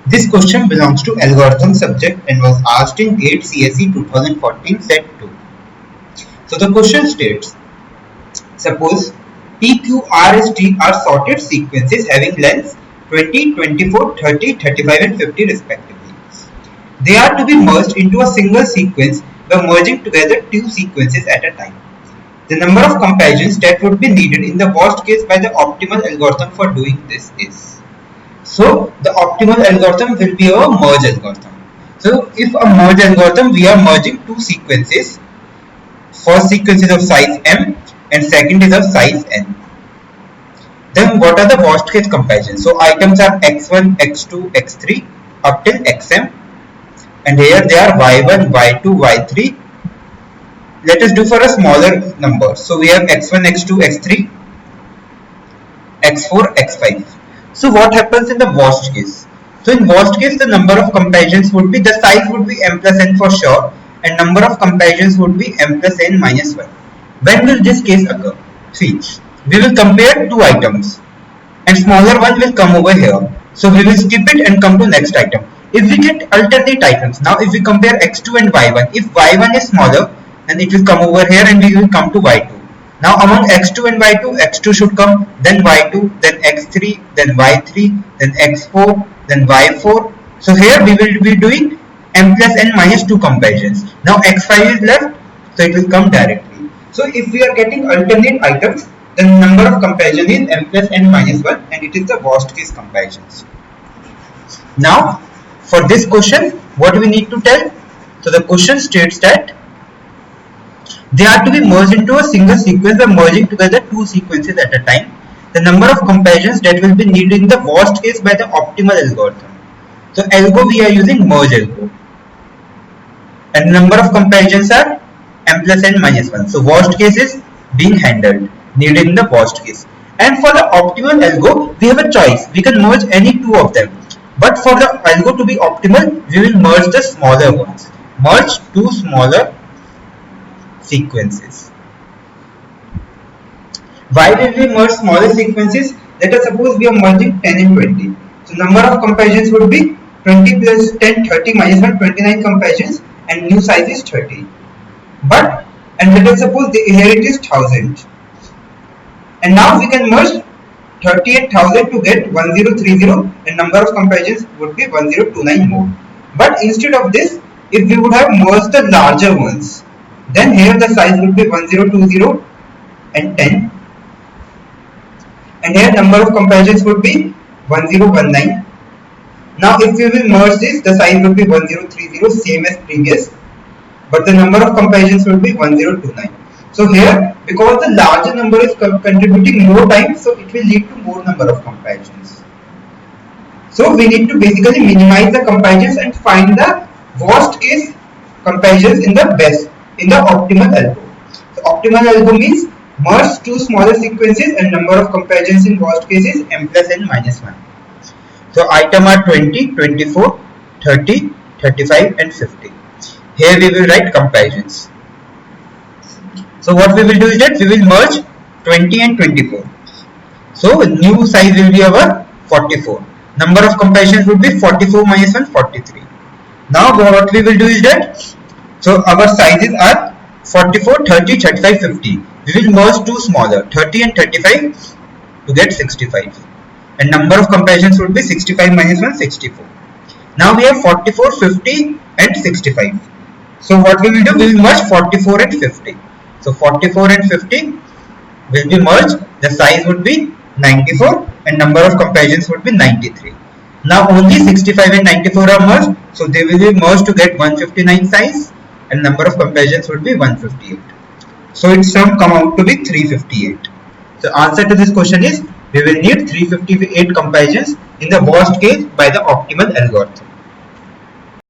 This question belongs to algorithm subject and was asked in GATE CSE 2014 Set 2. So the question states, suppose P, Q, R, S, T are sorted sequences having lengths 20, 24, 30, 35 and 50 respectively. They are to be merged into a single sequence by merging together two sequences at a time. The number of comparisons that would be needed in the worst case by the optimal algorithm for doing this is. So the optimal algorithm will be a merge algorithm. So if a merge algorithm, we are merging two sequences. First sequence is of size m and second is of size n. Then what are the worst case comparisons? So items are x1, x2, x3 up till xm, and here they are y1, y2, y3. Let us do for a smaller number. So we have x1, x2, x3, x4, x5. So what happens in the worst case? So in worst case, the number of comparisons would be, the size would be m plus n for sure, and number of comparisons would be m plus n minus 1. When will this case occur? See, we will compare two items and smaller one will come over here. So we will skip it and come to next item. If we get alternate items, now if we compare x2 and y1, if y1 is smaller, then it will come over here and we will come to y2. Now among x2 and y2, x2 should come, then y2, then x3, then y3, then x4, then y4. So here we will be doing m plus n minus 2 comparisons. Now x5 is left, so it will come directly. So if we are getting alternate items, then the number of comparison is m plus n minus 1 and it is the worst case comparisons. Now for this question, what we need to tell? So the question states that they are to be merged into a single sequence by merging together two sequences at a time. The number of comparisons that will be needed in the worst case by the optimal algorithm. So algo we are using merge algo. And the number of comparisons are m plus n minus 1. So worst case is being handled, needed in the worst case. And for the optimal algo, we have a choice. We can merge any two of them. But for the algo to be optimal, we will merge the smaller ones. Merge two smaller sequences. Why will we merge smaller sequences? Let us suppose we are merging 10 and 20. So number of comparisons would be 20 plus 10, 30 minus 1, 29 comparisons, and new size is 30. But, and let us suppose here it is 1000. And now we can merge 30 and 1000 to get 1030, and number of comparisons would be 1029 more. But instead of this, if we would have merged the larger ones, then here the size would be 1020 and 10, and here number of comparisons would be 1019. Now if we will merge this, the size would be 1030, same as previous, but the number of comparisons will be 1029. So here, because the larger number is contributing more time, so it will lead to more number of comparisons. So we need to basically minimize the comparisons and find the worst case comparisons in the optimal algo. So optimal algo means merge two smaller sequences and number of comparisons in worst case is m plus n minus 1. So item are 20, 24, 30, 35 and 50. Here we will write comparisons. So what we will do is that we will merge 20 and 24. So new size will be our 44. Number of comparisons would be 44 minus 1, 43. Now what we will do is that, so our sizes are 44, 30, 35, 50. We will merge two smaller, 30 and 35 to get 65. And number of comparisons would be 65 minus 1, 64. Now we have 44, 50 and 65. So what we will do, we will merge 44 and 50. So 44 and 50 will be merged. The size would be 94 and number of comparisons would be 93. Now only 65 and 94 are merged. So they will be merged to get 159 size and number of comparisons would be 158. So its sum come out to be 358. So answer to this question is, we will need 358 comparisons in the worst case by the optimal algorithm.